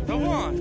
Давай.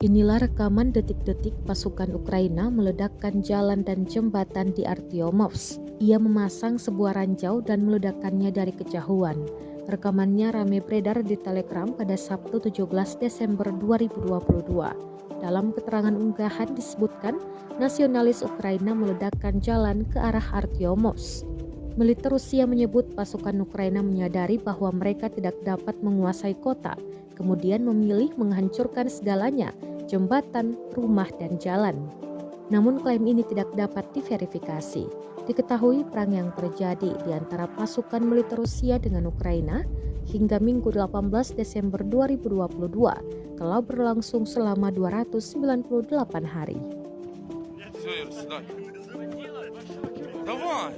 Inilah rekaman detik-detik pasukan Ukraina meledakkan jalan dan jembatan di Artyomovsk. Ia memasang sebuah ranjau dan meledakkannya dari kejauhan. Rekamannya ramai beredar di Telegram pada Sabtu 17 Desember 2022. Dalam keterangan unggahan disebutkan, nasionalis Ukraina meledakkan jalan ke arah Artyomovsk. Militer Rusia menyebut pasukan Ukraina menyadari bahwa mereka tidak dapat menguasai kota, kemudian memilih menghancurkan segalanya, jembatan, rumah, dan jalan. Namun klaim ini tidak dapat diverifikasi. Diketahui perang yang terjadi di antara pasukan militer Rusia dengan Ukraina hingga Minggu 18 Desember 2022 telah berlangsung selama 298 hari. Давай.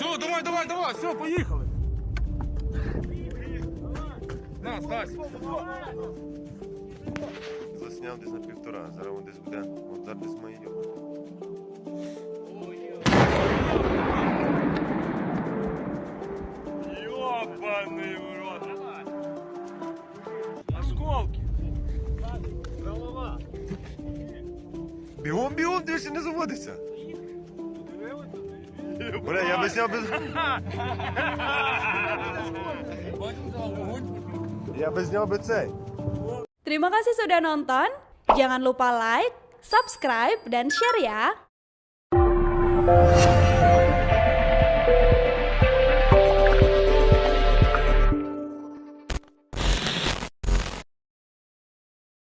Все, давай, все, поїхали. На, Стась. Засняв десь на 1,5, зараз він десь буде, от зараз десь має його. Ёбаный в рот. Осколки. Голова. Бігом, дивишся, не заводиться. Бля, я би зняв без... Я би зняв би цей. Terima kasih sudah nonton. Jangan lupa like, subscribe, dan share ya.